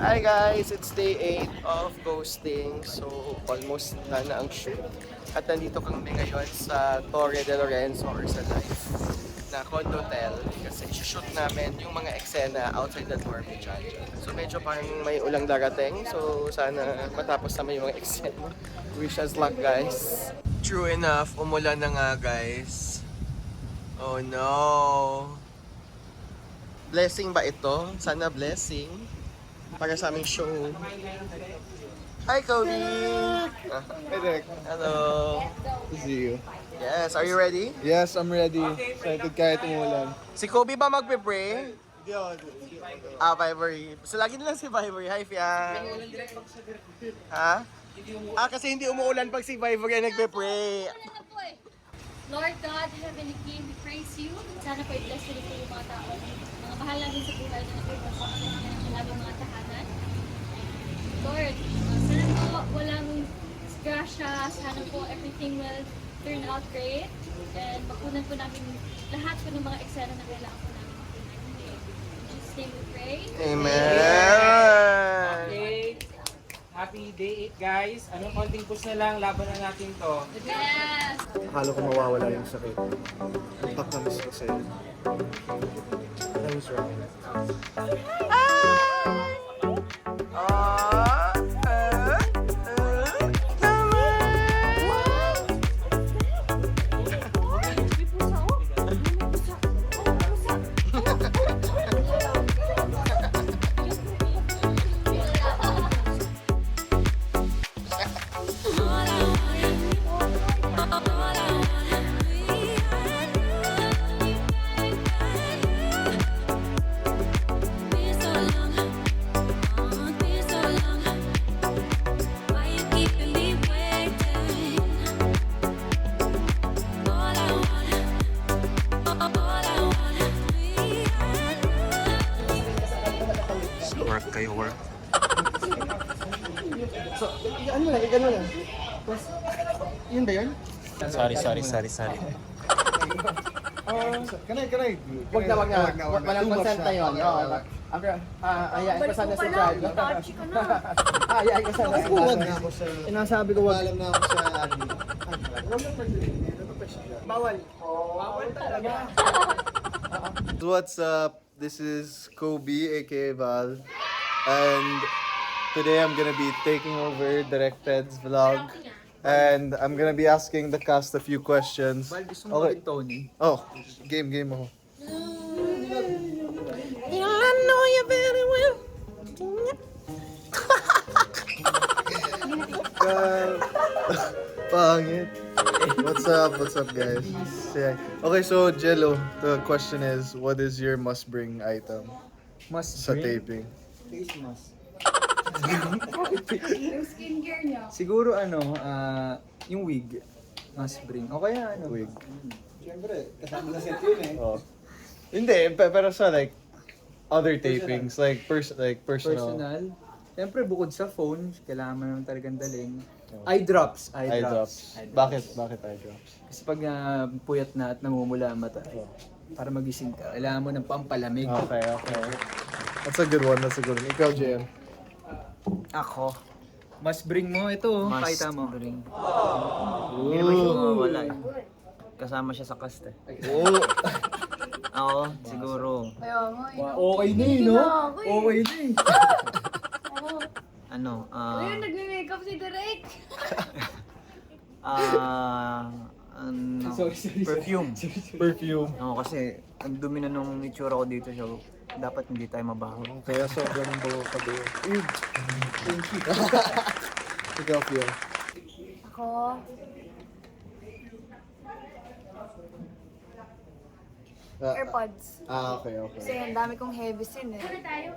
Hi guys! It's day 8 of Ghosting. So, almost na ang shoot. At nandito kami ngayon sa Torre de Lorenzo or sa Life na condotel kasi shoot namin yung mga eksena outside the dorm ni Chacha. So, medyo parang may ulang darating. So, sana matapos naman yung mga eksena. Wish us luck guys. True enough, umulan na nga guys. Oh no! Blessing ba ito? Sana blessing. Para sa aming show. Hi, Kobe! Hey, Rick. Hello! To see you. Yes, are you ready? Yes, I'm ready. Excited kahit umulan. Si Kobe ba magpe-pray? Hindi ako. Vibery. So, lagi na lang si Vibery. Hi, Fian! Ha? Kasi hindi umuulan pag si Vibery ang nagpe-pray. Lord God, Heavenly King, we praise you. Sana po i-bless ko yung mga tao. Mga mahal namin sa buhay na nagpapasok sa laging mga tahanan. Lord, sana po walang disgrasya. Sana po everything will turn out great. And makunan po namin lahat po ng mga eksena na kailangan po namin makunan. In Jesus' name we pray. Amen! Okay. Happy day 8 guys. Anong konting push na lang, laban na natin to. Yes! Akala ko mawawala yung sakit. Impact na miss ko sa'yo. I was wrong. Work kayo, work. So, ano lang, ikano lang. Yun ba yun? Sorry. Kanay. Wag na. Walang consent na yun. Hayaan ko sana si Chad. Touchy ka na. Hayaan ko sana si Wag Chad. na ako sa... Inasabi ko wag. Alam na ako sa admin. Wag na Bawal. Bawal talaga. What's up? This is Kobe, aka Val. And today I'm gonna be taking over Direct Ted's vlog. And I'm gonna be asking the cast a few questions. Okay. Tony. Oh, game ako. Pangit. What's up guys? Yeah. Okay, so Jello, the question is, what is your must-bring item sa taping? Face mask. Yung skincare niya. Siguro yung wig. Must bring. O kaya Wig. Siyempre, kasama na set yun eh. Oh. Hindi, pero sa like other tapings, like personal. Personal. Siyempre, bukod sa phone, kailangan mo naman talagang daling. Eye drops. Eye drops. Bakit eye drops? Kasi pag puyat na at namumula ang mata, para magising ka, kailangan mo ng pampalamig. Okay. That's a good one. Ikaw, JM. Ako, Mas bring mo ito, must pakita mo. bring. Hindi naman siya mawawala eh. Kasama siya sa cast eh. Oh. Ako, siguro, Kaya nga, Okay na eh, no? Okay na eh. ano, Ayun, nagme-makeup si Derek. ano, perfume. Perfume. Oo, kasi ang dumi na nung itsura ko dito, so dapat hindi tayo mabaho. Kaya sobrang bago ka ba yun? Ikaw, Pio. Ako, AirPods. Okay. Kasi ang dami kong heavy sin eh.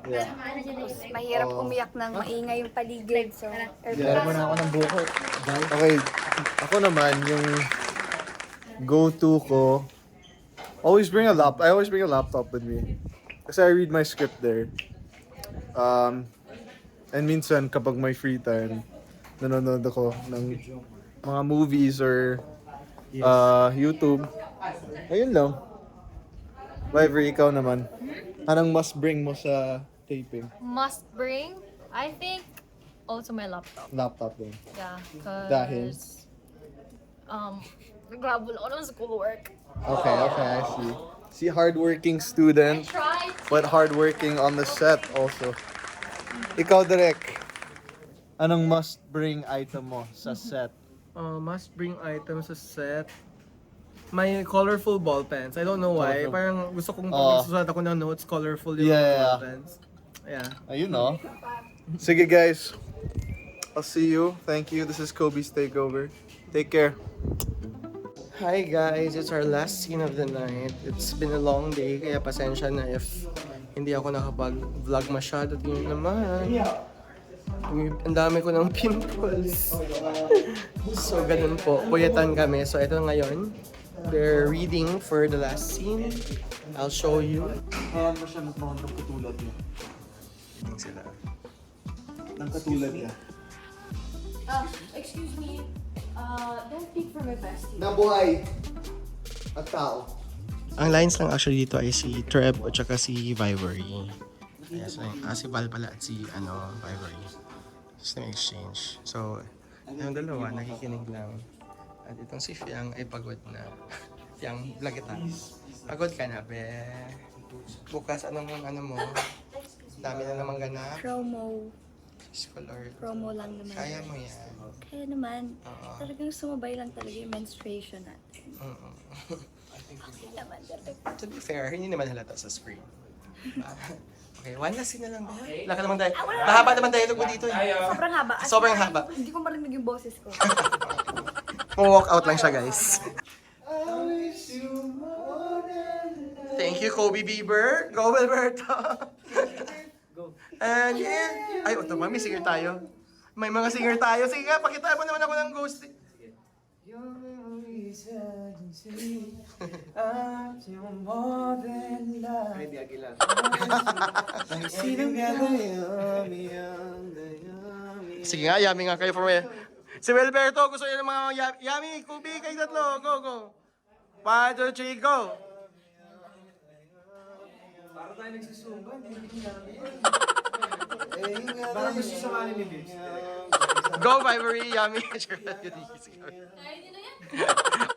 Yeah. Tapos mahirap umiyak ng maingay yung paligid. So, Meron mo na ako ng buko. Okay, ako naman, yung go-to ko, I always bring a laptop with me. Kasi I read my script there. And minsan, kapag may free time, nanonood ako ng mga movies or YouTube. Ayun lang. Viver, ikaw naman. Anong must bring mo sa taping? must bring. I think also my laptop. Laptop din. Yeah, cause Dahil? nag-grabble ako ng schoolwork. Okay, I see. See, hardworking student, Try. but hardworking on the set also. Ikaw, Direk, anong must-bring item mo sa set? Must bring items sa set. My colorful ball pens. I don't know why. Colorful. Parang gusto kong Oh. pag-susulat ako ng notes, colorful yung Yeah, mga yeah. ball pens. Yeah. Ayun, no? Sige, guys. I'll see you. Thank you. This is Kobe's Takeover. Take care. Hi guys, it's our last scene of the night. It's been a long day, kaya pasensya na if hindi ako nakapag-vlog masyado. Tingnan naman. Ang dami ko ng pimples. So, ganun po. Puyatan kami. So, ito ngayon. They're reading for the last scene. I'll show you. Ayan mo siya ng katulad niya. Sila. Ng katulad niya. Excuse me. Don't speak for my bestie. Nabuhay at tao. Ang lines lang actually dito ay si Treb at saka si Vivory. Yes, si Val pala at si Vivory. Just na exchange. So, yung dalawa nakikinig lang. At itong si Fiang ay pagod na. Fiang, vlog kita. Pagod ka na, be. Bukas, anong mo? Dami na namang ganap. Promo. Scholar. Promo lang naman. Kaya mo yan. Kaya naman, Oo. talagang sumabay lang talaga yung menstruation natin. Oo. Okay naman, direct. To be fair, hindi naman halata sa screen. Okay, one last scene na lang ba? Wala ka naman tayo. Mahaba naman dialogue mo dito eh. Sobrang haba. As Sobrang in, haba. Hindi ko marinig yung boses ko. Walk out lang siya, guys. Thank you, Kobe Bieber. Go, Alberto. And yeah. Ay, ito ba? May singer tayo. May mga singer tayo. Sige nga, pakita mo naman ako ng ghost. Ready, Aguilar. Sige nga, yummy nga kayo for me. Si Wilberto, gusto niya ng mga yummy. Kobe, kayo tatlo. Go, go. 1, 2, 3, go. Para tayo nagsusumba, hindi Baka gusto sumali ni Vince. Go, Vivory, yummy. Kaya nyo na yan.